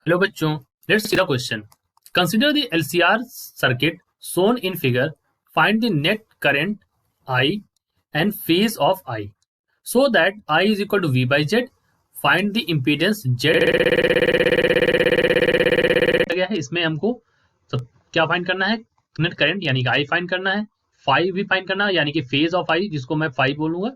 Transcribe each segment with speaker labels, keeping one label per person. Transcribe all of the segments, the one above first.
Speaker 1: Hello बच्चों, let's see the question. Consider the LCR circuit shown in figure. Find the net current I and phase of I so that I is equal to V by Z. Find the impedance Z. गया है इसमें हमको सब क्या find करना है? Net current यानी कि I फाइंड करना है, फाई भी फाइंड करना है यानी कि फेज ऑफ I जिसको मैं फाई बोलूंगा,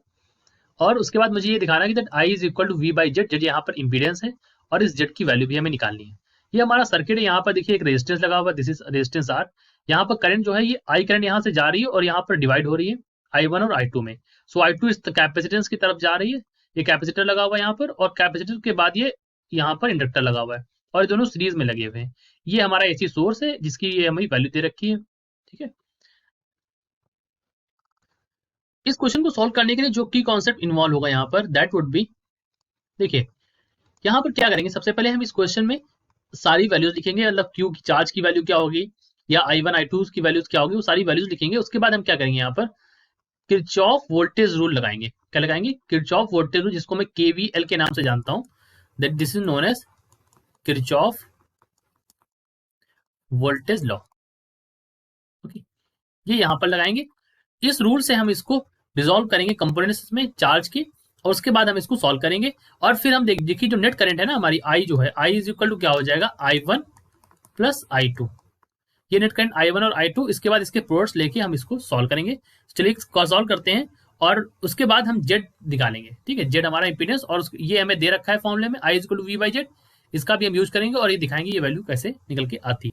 Speaker 1: और उसके बाद मुझे ये दिखाना है कि that I is equal to V by Z. Z यहाँ पर इंपीडेंस है और इस जेड की वैल्यू भी हमें निकालनी है. ये हमारा सर्किट है. यहाँ पर देखिए एक रेजिस्टेंस लगा हुआ, दिस इज रेजिस्टेंस आर. यहाँ पर करंट जो है ये आई करंट यहाँ से जा रही है और यहाँ पर डिवाइड हो रही है I1 और I2 में. सो I2 इस कैपेसिटेंस की तरफ जा रही है. ये कैपेसिटर लगा हुआ है यहाँ पर, और कैपेसिटर के बाद ये यहाँ पर इंडक्टर लगा हुआ है, और ये दोनों सीरीज में लगे हुए हैं. ये हमारा एसी सोर्स है जिसकी ये हमें वैल्यू दे रखी है. ठीक है. इस क्वेश्चन को सॉल्व करने के लिए जो की कॉन्सेप्ट इन्वॉल्व होगा यहाँ पर, दैट वुड बी, देखिए यहाँ पर क्या करेंगे. सबसे पहले हम इस क्वेश्चन में सारी वैल्यूज लिखेंगे, मतलब क्यू की चार्ज की वैल्यू क्या होगी या I1 I2 की वैल्यूज क्या होगी, वो सारी वैल्यूज लिखेंगे. उसके बाद हम क्या करेंगे, यहाँ पर किरचॉफ वोल्टेज रूल लगाएंगे. क्या लगाएंगे? किरचॉफ वोल्टेज रूल, जिसको मैं KVL के नाम से जानता हूं. That this is known as Kirchhoff voltage law. Okay, ये यहाँ पर लगाएंगे. इस रूल से हम इसको रिजॉल्व करेंगे कंपोनेंट्स में चार्ज की, और उसके बाद हम इसको सॉल्व करेंगे. और फिर हम देखिए जो नेट करंट है ना हमारी आई जो है, आई इज इक्वल टू क्या हो जाएगा, I1 प्लस I2. ये नेट करंट I1 और I2, इसके बाद इसके प्रोडक्ट्स लेके हम इसको सॉल्व करेंगे. चलिए सॉल्व करते हैं, और उसके बाद हम जेड निकालेंगे. ठीक है, जेड हमारा इंपीडेंस, और ये हमें दे रखा है फॉर्मूले में I is equal to V by Z. इसका भी हम यूज करेंगे और ये दिखाएंगे ये वैल्यू कैसे निकल के आती है.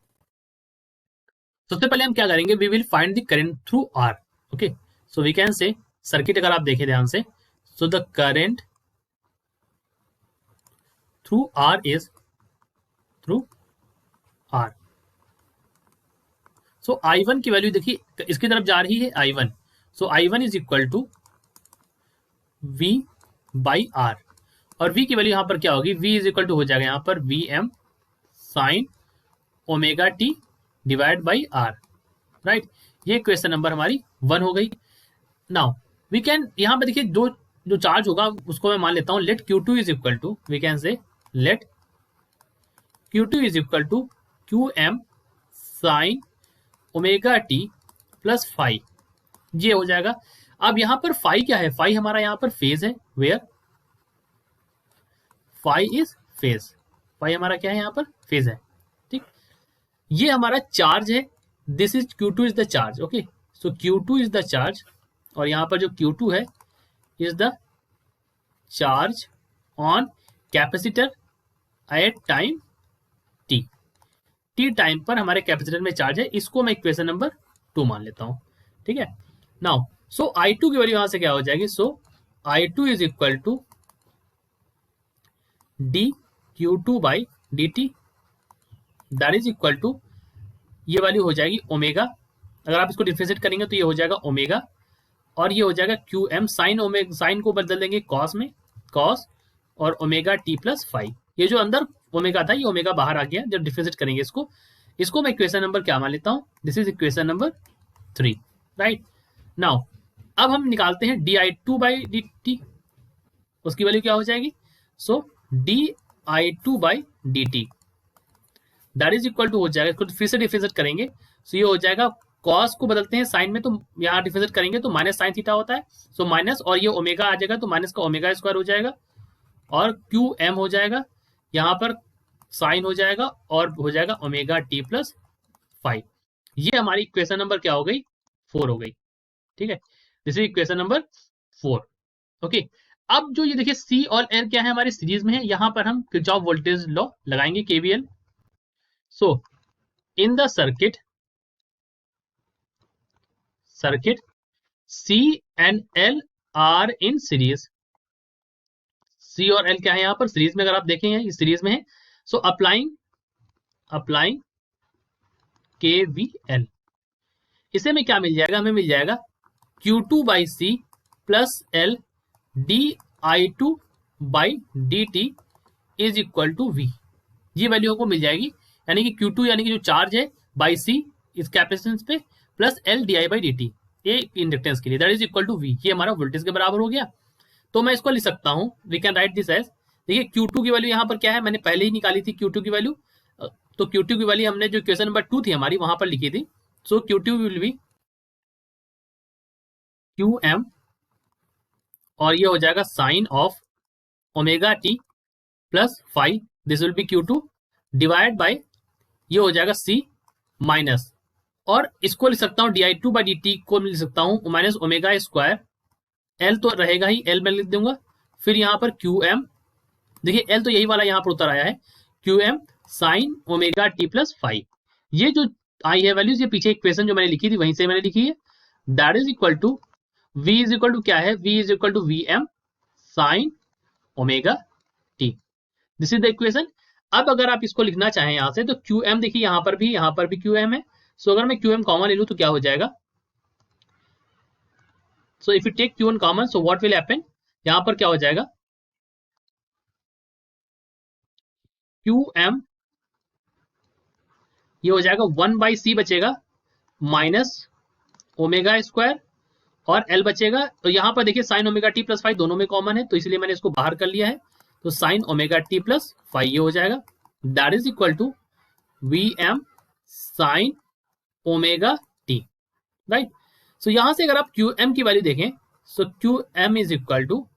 Speaker 1: सबसे पहले हम क्या करेंगे, we will find the current through R. Okay, so we can say circuit अगर आप देखें ध्यान से, so the current through R is through R. So I1 की वैल्यू देखिए इसकी तरफ जा रही है I1. So I1 is equal to V by R, और V की वैल्यू यहाँ पर क्या होगी, V इज इक्वल टू हो जाएगा यहाँ पर VM sine omega T divide by R. Right, ये क्वेश्चन नंबर हमारी 1 हो गई. नाउ वी कैन, यहाँ पे देखिए जो चार्ज होगा उसको मैं मान लेता हूँ, let Q2 is equal to, we can say let Q2 is equal to QM sine omega T plus phi. ये हो जाएगा. अब यहाँ पर फाई क्या है, फाई हमारा यहाँ पर फेज है, where phi is phase. Phi हमारा क्या है, यहाँ पर फेज है. ठीक, ये हमारा चार्ज है, this is Q2 is the charge. Okay, so Q2 is the charge, और यहाँ पर जो Q2 है is the charge on capacitor at time T. T time पर हमारे कैपेसिटर में चार्ज है. इसको मैं इक्वेशन नंबर 2 मान लेता हूं. ठीक है. नाउ सो I2 की वैल्यू यहां से क्या हो जाएगी, so I2 is equal to D Q2 by D T, that is equal to, ये वैल्यू हो जाएगी ओमेगा. अगर आप इसको डिफरेंशिएट करेंगे तो ये हो जाएगा ओमेगा, और ये हो जाएगा QM साइन ओमेगा, साइन को बदल देंगे कॉस में, कॉस और ओमेगा टी प्लस फाइव. ये जो अंदर ओमेगा था ये ओमेगा बाहर आ गया जब डिफरेंशिएट करेंगे इसको. इसको मैं इक्वेशन नंबर क्या मान लेता हूं, this is equation number 3. Right, now अब हम निकालते हैं di2 बाई डी टी. उसकी वैल्यू क्या हो जाएगी, so di2 by D T that is equal to हो जाएगा, इसको फिर से डिफरेंशिएट करेंगे. सो ये हो जाएगा, कॉस को बदलते हैं साइन में, तो यहाँ डिफरेंशिएट करेंगे तो माइनस साइन थीटा होता है. सो माइनस, और ये ओमेगा आ जाएगा तो माइनस का ओमेगा स्क्वायर हो जाएगा, और QM हो जाएगा, यहाँ पर साइन हो जाएगा, और हो जाएगा ओमेगा टी प्लस 5. ये हमारी इक्वेशन नंबर क्या हो गई, 4 हो गई. ठीक है, this is equation number 4. Okay, अब जो ये देखिए C और L क्या है, हमारे सीरीज में है. यहाँ पर हम किरचॉफ वोल्टेज लॉ लगाएंगे, KVL. So in the circuit C and L are in series. C और L क्या है यहाँ पर सीरीज में, अगर आप देखें ये सीरीज में है. सो अप्लाइंग KVL, इसे में क्या मिल जाएगा, हमें मिल जाएगा Q2 by C plus L di2 by D t is equal to V. ये वैल्यू को मिल जाएगी, यानी कि Q2 यानी कि जो चार्ज है बाई C इस कैपेसिटेंस पे, plus L di by D t, ये इंडक्टेंस के लिए, that is equal to V. ये हमारा वोल्टेज के बराबर हो गया. तो मैं इसको लिख सकता हूं, we can write this as देखिए Q2 की वैल्यू यहाँ पर क्या है, मैंने पहले ही निकाली थी Q2 की वैल्यू। तो Q2 की वैल्यू हमने जो इक्वेशन नंबर 2 थी हमारी वहां पर लिखी थी। सो Q2 विल बी QM, और ये हो जाएगा sine of omega T plus five, this will be Q2 divide by, ये हो जाएगा C माइनस, और इसको लिख सकता हूँ di2/dt को लिख सकता हूँ माइनस ओमेगा स्क्वायर, L तो रहेगा ही, L मैं लिख दूंगा, फिर यहाँ पर QM, देखिए L तो यही वाला यहाँ पर उतर आया है, QM sine omega T plus five. ये जो आई है वैल्यूज, ये पीछे इक्वेशन जो मैंने लिखी थी वहीं से मैंने लिखी है। That is equal to V is equal to क्या है, V is equal to VM sine omega t, this is the equation. अब अगर आप इसको लिखना चाहें यहां से तो QM, देखिए यहाँ पर भी QM है। सो अगर मैं QM कॉमन ले लूं तो क्या हो जाएगा, so if you take Q1 common, so what will happen, यहां पर क्या हो जाएगा, QM, ये हो जाएगा 1/C बचेगा माइनस ओमेगा स्क्वायर, और L बचेगा। तो यहां पर देखिए sign omega T plus five दोनों में कॉमन है, तो इसलिए मैंने इसको बाहर कर लिया है। तो sine omega T plus five ये हो जाएगा, that is equal to VM sine omega T, right. So यहां से अगर आप QM की वैल्यू देखें, so QM is equal to,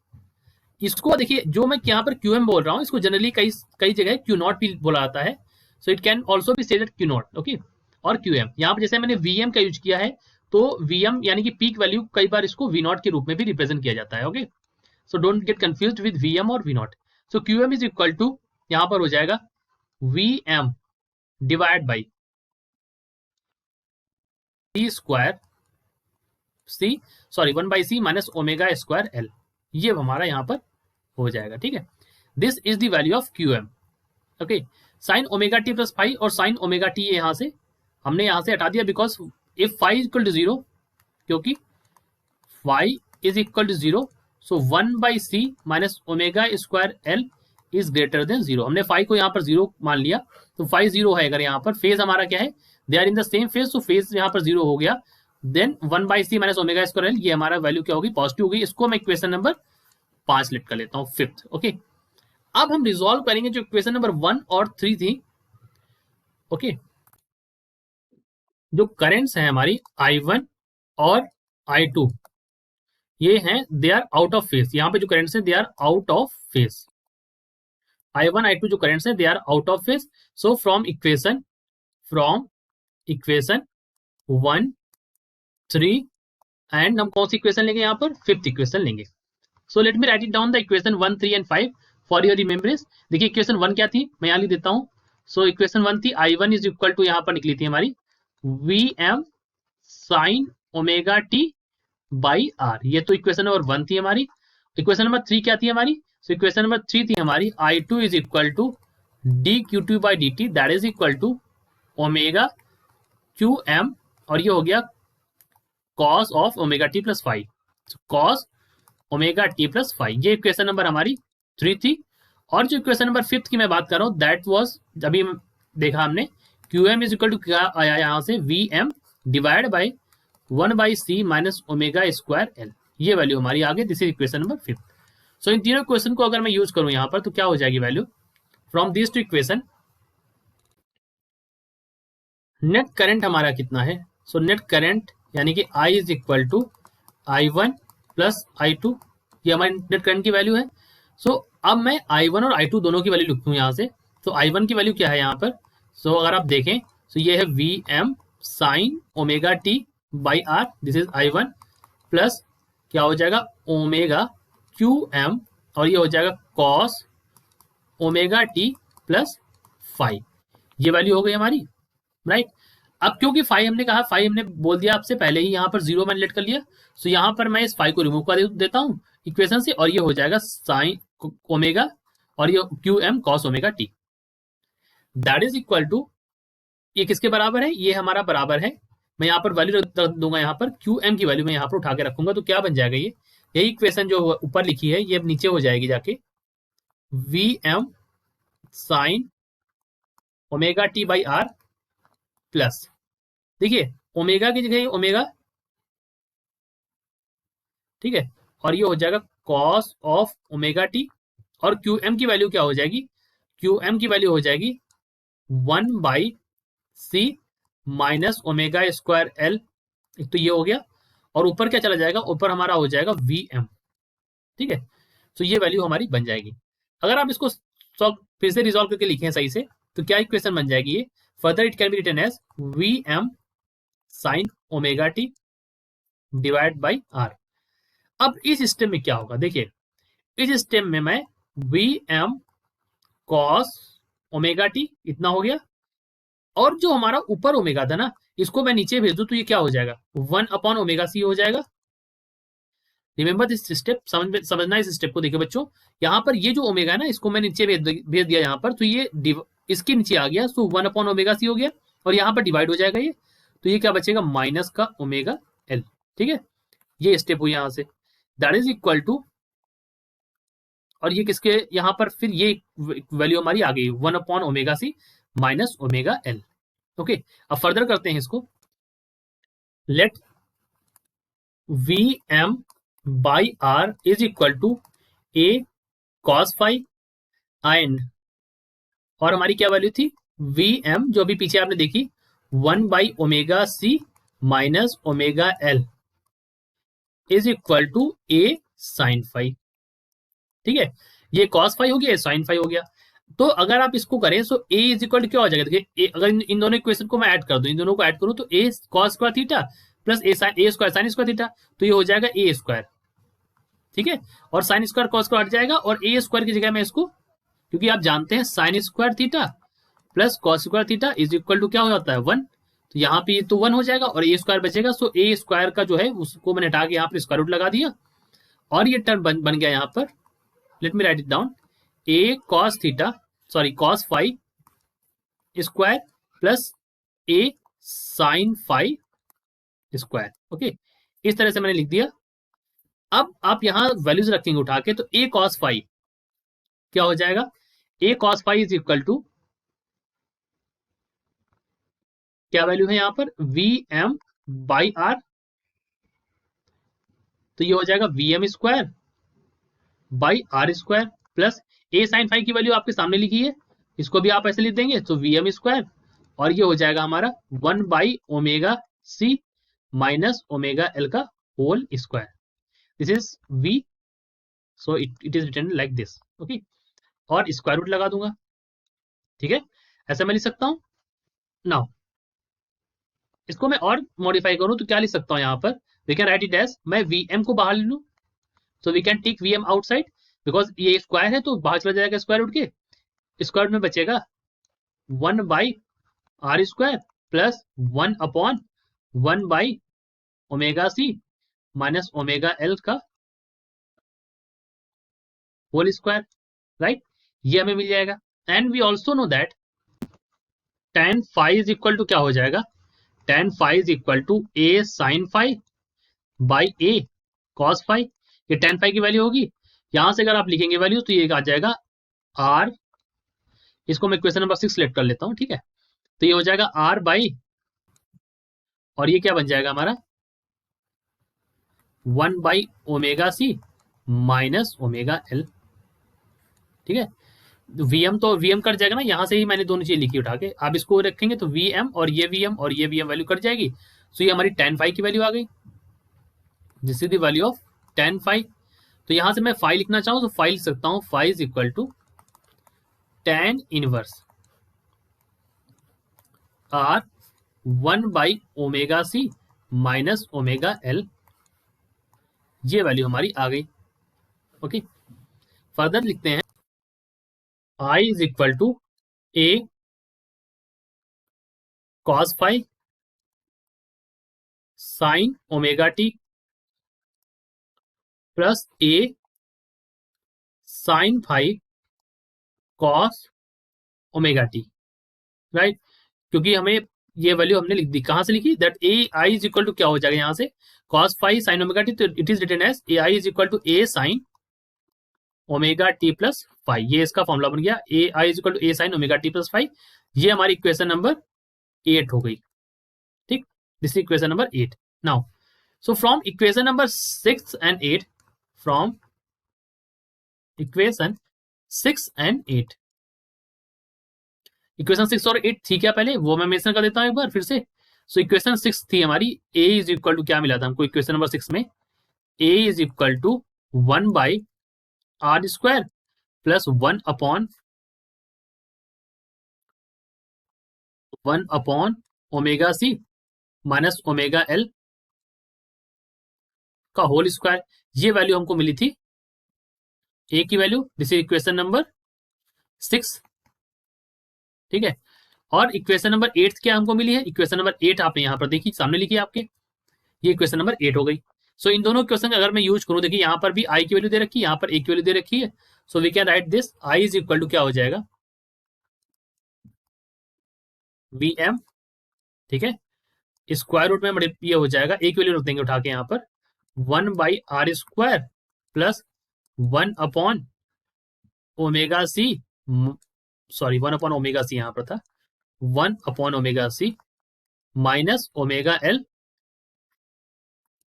Speaker 1: इसको देखिए जो मैं यहाँ पर QM बोल रहा हूँ, इसको जनरली कई कई जगह Q0 भी बोला जाता है। So it can also be said Q0, okay. और QM यहाँ पर जैसे मैंने VM का यूज किया है, तो VM यानी कि पीक वैल्यू, कई बार इसको V0 के रूप में भी रिप्रेजेंट किया जाता है, okay. So don't get confuse with VM और V0। So QM is equal to, यहाँ पर हो जाएगा VM divide by C square, C sorry 1/C minus omega square L, ये हमारा यहाँ पर हो जाएगा, ठीक है। This is the value of QM, okay. Sine omega T plus five और साइन ओमेगा टी यहाँ से हमने यहाँ से हटा दिया, because if five equal to zero, क्योंकि five is equal to zero, so 1/C minus omega square L is greater than zero. हमने फाइव को यहाँ पर जीरो मान लिया, तो फाइव जीरो है, अगर यहाँ पर फेज हमारा क्या है, they are in the same phase, तो फेज यहाँ पर जीरो हो गया, then 1/C minus omega square L, ये हमारा वैल्यू क्या होगी, पॉजिटिव होगी। इसको मैं इक्वेशन नंबर 5 लिख कर लेता हूँ, फिफ्थ, ओके। अब हम रिजॉल्व करेंगे जो इक्वेशन नंबर 1 और 3 थी, ओके। जो करेंट्स हैं हमारी I1 और I2, ये हैं they are out of phase, यहाँ पे जो करेंट्स हैं they are out of phase. I1 I2 जो करेंट्स हैं they are out of phase. So from equation 1 3 and हम कौन सी इक्वेशन लेंगे, यहाँ पर फिफ्थ इक्वेशन लेंगे। So let me write it down the equation 1 3 and 5 for your remembrance. देखिए equation 1 क्या थी, मैं यहाँ लिख देता हूँ। सो इक्वेशन 1 थी I1 इज इक्वल टू, यहाँ पर निकली थी हमारी VM sine omega t by R, ये तो इक्वेशन नंबर 1 थी हमारी। इक्वेशन नंबर 3 क्या थी हमारी, सो इक्वेशन नंबर 3 थी हमारी I2 is equal to dQ2/dt, that is equal to omega QM, और ये हो गया cos of omega T plus five, cos omega T plus five, ये इक्वेशन नंबर हमारी 3 थी। और जो इक्वेशन नंबर 5 की मैं बात कर रहा हूँ, दैट वाज अभी देखा हमने, QM इज इक्वल टू क्या आया यहाँ से, VM divide by 1/C minus omega square L, ये वैल्यू हमारी आ गई, दिस इज इक्वेशन नंबर 5। सो इन तीनों इक्वेशन को अगर मैं यूज करूं यहाँ पर, तो क्या हो जाएगी value, from this two equation net current हमारा कितना है, सो नेट करंट यानी कि I is equal to I1 plus I2, ये हमारी नेट करंट की वैल्यू है। सो अब मैं I1 और I2 दोनों की वैल्यू लिखूँ यहाँ से। तो I1 की वैल्यू क्या है यहाँ पर, सो अगर आप देखें, सो ये है VM sine omega t by R, this is I1, plus क्या हो जाएगा ओमेगा QM, और ये हो जाएगा cos omega T plus five, ये वैल्यू हो गई हमारी, राइट। अब क्योंकि फाइव हमने कहा, फाइव हमने बोल दिया आपसे पहले ही, यहाँ पर जीरो मैंने लेट कर लिया, सो यहाँ पर मैं इस फाइव को रिमूव कर देता हूँ इक्वेशन से, और ये हो जाएगा साइन ओमेगा, और ये QM cos omega t, that is equal to, ये किसके बराबर है, ये हमारा बराबर है, मैं यहाँ पर वैल्यू रख दूंगा, यहाँ पर QM की वैल्यू मैं यहाँ पर उठा के रखूंगा, तो क्या बन जाएगा, ये यही इक्वेशन जो ऊपर लिखी है ये अब नीचे हो जाएगी जाके, VM sine omega t by R plus, देखिए ओमेगा की जगह ओमेगा, ठीक है, और ये हो जाएगा कॉस ऑफ ओमेगा टी, और क्यू एम की वैल्यू क्या हो जाएगी, क्यू एम की वैल्यू हो जाएगी 1/c minus omega square L. एक तो ये हो गया, और ऊपर क्या चला जाएगा, ऊपर हमारा हो जाएगा वी एम। ठीक है, तो ये वैल्यू हमारी बन जाएगी। अगर आप इसको सॉल्व फिर से रिजॉल्व करके लिखें सही से, तो क्या इक्वेशन बन जाएगी ये, further it can be written as V M sine omega T divide by R. अब इस स्टेप में क्या होगा, देखिए इस स्टेप में मैं V M cos omega t इतना हो गया, और जो हमारा ऊपर ओमेगा था ना, इसको मैं नीचे भेज दूं तो ये क्या हो जाएगा, 1/ओमेगा सी हो जाएगा। रिमेंबर दिस स्टेप, समझना इस स्टेप को। देखिए बच्चों, यहाँ पर ये जो ओमेगा है ना, इसको मैं नीचे भेज दिया यहाँ पर, तो ये इसके नीचे आ गया, सो 1/ओमेगा सी हो गया, और यहाँ पर डिवाइड हो जाएगा ये, तो ये क्या बचेगा, माइनस का ओमेगा एल। ठीक है, ये स्टेप हुई यहाँ से, दैट इज इक्वल टू, और ये किसके यहाँ पर फिर ये वैल्यू हमारी आ गई 1/ओमेगा C minus omega L. Okay, अब फर्दर करते हैं इसको, let V M by R is equal to A cos five and, और हमारी क्या वैल्यू थी, वी एम जो अभी पीछे आपने देखी 1/ओमेगा C minus omega L is equal to A sine five. ठीक है, ये कॉस फाइव हो गया, साइन फाइव हो गया। तो अगर आप इसको करें तो ए इज इक्वल टू क्या हो जाएगा, देखिए अगर इन दोनों इक्वेशन को मैं ऐड कर दूं, इन दोनों को ऐड करूं, तो ए कॉस स्क्वायर थीटा प्लस ए स्क्वायर साइन स्क्वायर थीटा, तो ये हो जाएगा ए स्क्वायर। ठीक है, और साइन स्क्वायर कॉस स्क्वायर हट जाएगा, और ए स्क्वायर की जगह मैं इसको, क्योंकि आप जानते हैं sine square theta plus cos square theta is equal to क्या हो जाता है, 1, तो यहाँ पे तो 1 हो जाएगा, और ए स्क्वायर बचेगा, सो ए स्क्वायर का जो है उसको मैंने हटा के यहाँ पर स्क्वायर रूट लगा दिया, और ये टर्म बन गया यहाँ पर, let me write it down, A cos theta sorry cos five square plus A sine five square. Okay, इस तरह से मैंने लिख दिया। अब आप यहां वैल्यूज रखेंगे उठा के, तो ए कॉस फाइव क्या हो जाएगा, A cos five is equal to, क्या वैल्यू है यहां पर, वी एम बाई आर, तो ये हो जाएगा V M square by R square plus A sine five की वैल्यू आपके सामने लिखी है, इसको भी आप ऐसे लिख देंगे, तो वी एम स्क्वायर, और ये हो जाएगा हमारा 1/ओमेगा सी माइनस ओमेगा एल का whole square, this is V, so it is written like this. Okay, और स्क्वायर रूट लगा दूंगा। ठीक है, ऐसा मैं लिख सकता हूं। नाउ इसको मैं और मॉडिफाई करूं तो क्या लिख सकता हूं, यहां पर we can write it as, मैं वी एम को बाहर ले लूं, so we can take V M outside, because ये स्क्वायर है तो बाहर चला जाएगा स्क्वायर रूट के, स्क्वायर रूट में बचेगा 1/r² प्लस 1/1/ओमेगा सी माइनस ओमेगा एल का होल स्क्वायर, राइट, ये हमें मिल जाएगा। And we also know that tan five is equal to क्या हो जाएगा, tan five is equal to A sine five by A cos five, ये tan फाइव की वैल्यू होगी, यहां से अगर आप लिखेंगे वैल्यू तो ये आ जाएगा आर, इसको मैं क्वेश्चन नंबर 6 सेलेक्ट कर लेता हूं। ठीक है, तो ये हो जाएगा आर बाई, और ये क्या बन जाएगा हमारा 1/ओमेगा सी माइनस ओमेगा एल। ठीक है, वीएम तो वीएम कट जाएगा ना, यहां से ही मैंने दोनों चीज लिखी उठा के, आप इसको रखेंगे तो वीएम और ये वीएम और ये वीएम वैल्यू कट जाएगी, सो ये हमारी tan फाइव की वैल्यू आ गई, this is the value of tan five. तो यहां से मैं फाइव लिखना चाहूं तो फाइव लिख सकता हूं, five is equal to tan inverse R 1/ओमेगा सी माइनस ओमेगा एल, ये वैल्यू हमारी आ गई। ओके, फर्दर लिखते हैं, I is equal to A cos five sine omega T plus A sine five cos omega T, right, क्योंकि हमें ये वैल्यू हमने लिख दी, कहां से लिखी, that A I is equal to क्या हो जाएगा यहां से, cos five sine omega T, तो it is written as A I is equal to A sine omega T plus five, ये इसका फॉर्मूला बन गया, A I is equal to A sine omega T plus five, ये हमारी equation number 8 हो गई। ठीक, this equation number 8। Now so from equation number 6 and 8, from equation 6 and 8। Equation 6 और 8 थी क्या पहले, वो मैं मेंशन कर देता हूं एक बार फिर से। सो इक्वेशन 6 थी हमारी, a इज इक्वल टू क्या मिला था हमको इक्वेशन नंबर 6 में, a is equal to 1/r² प्लस 1/1 omega C minus omega L का होल स्क्वायर। ये वैल्यू हमको मिली थी a की value, this is equation number 6, ठीक है। और इक्वेशन नंबर 8 क्या हमको मिली है, इक्वेशन नंबर 8 आपने यहाँ पर देखी सामने लिखी है आपके, ये इक्वेशन नंबर 8 हो गई। सो इन दोनों क्वेश्चन अगर मैं यूज करूं, देखिए यहाँ पर भी आई की वैल्यू दे रखी है, यहाँ पर ए की वैल्यू दे रखी है। So we can write this I is equal to क्या हो जाएगा, वी एम, ठीक है, स्क्वायर रूट में ये हो जाएगा, ए की वैल्यू रख देंगे उठा के यहाँ पर 1/r² प्लस 1/ओमेगा सी, सॉरी 1/ओमेगा सी यहाँ पर था, 1/ओमेगा सी माइनस ओमेगा एल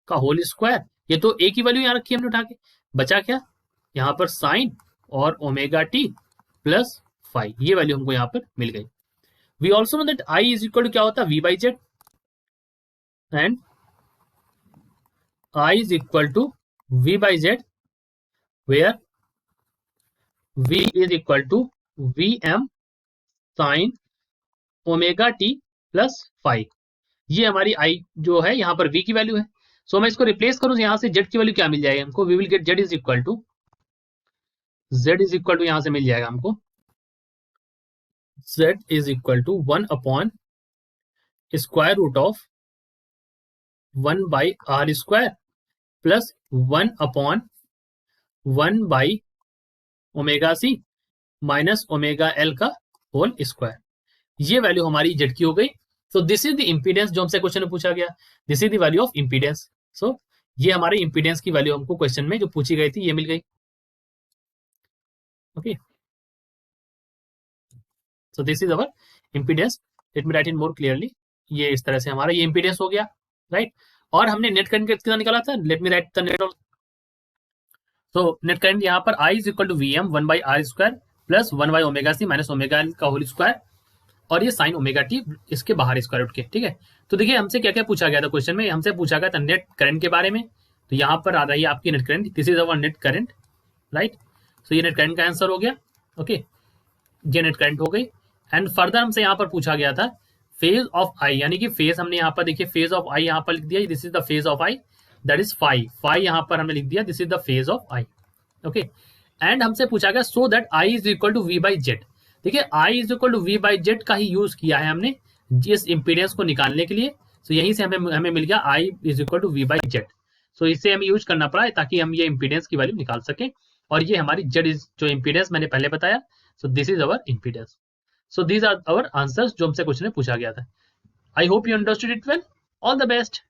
Speaker 1: का होल स्क्वायर। ये तो ए की वैल्यू यहाँ रखी हमने उठा के, बचा क्या यहाँ पर साइन और ओमेगा टी प्लस फाइव, ये वैल्यू हमको यहाँ पर मिल गई। We also know that I is equal to क्या होता है, V by Z, and I is equal to V by Z where v is equal to V M sine omega T plus five. ये हमारी आई जो है यहाँ पर v की वैल्यू है। सो मैं इसको रिप्लेस करूं, यहाँ से z की वैल्यू क्या मिल जाएगी हमको, we will get z is equal to यहाँ से मिल जाएगा हमको z इज इक्वल टू 1/√ऑफ 1/r² प्लस 1/1/ओमेगा सी माइनस ओमेगा एल का होल स्क्वायर। ये वैल्यू हमारी जेड की हो गई। So this is the impedance जो हमसे क्वेश्चन में पूछा गया, this is the value of impedance. So ये हमारे इंपीडेंस की वैल्यू हमको क्वेश्चन में जो पूछी गई थी ये मिल गई। Okay, so this is our impedance, late me right in more clearly. ये इस तरह से हमारा ये इंपीडेंस हो गया, राइट। और हमने नेट करंट कितना निकाला था, let me write the net. तो नेट करंट यहाँ पर I is equal to V M 1/r² plus 1/ओमेगा सी माइनस ओमेगा एल का होल स्क्वायर, और ये साइन ओमेगा टी इसके बाहर स्क्वायर रूट के, ठीक है। तो देखिए हमसे क्या क्या पूछा गया था क्वेश्चन में, हमसे पूछा गया था नेट करंट के बारे में। तो यहाँ पर आ रही है आपकी net current, this is our net current, right. So ये नेट करंट का आंसर हो गया, ओके, ये नेट करंट हो गई। एंड फर्दर हमसे यहाँ पर पूछा गया था फेज ऑफ आई, यानी कि फेज हमने यहाँ पर देखिए फेज ऑफ आई यहाँ पर लिख दिया, this is the phase of I, that is phi यहाँ पर हमने लिख दिया, this is the phase of I, okay. And हमसे पूछा गया so that I is equal to V by Z. देखिए I is equal to V by Z का ही यूज किया है हमने इस इंपीडेंस को निकालने के लिए। सो यहीं से हमें मिल गया I is equal to V by Z. So इसे हमें यूज करना पड़ा ताकि हम ये इंपीडेंस की वैल्यू निकाल सकें, और ये हमारी जेड इज जो इंपीडेंस मैंने पहले बताया। So this is our impedance. So these are our answers जो हमसे क्वेश्चन में पूछा गया था। I hope you understood it well. All the best.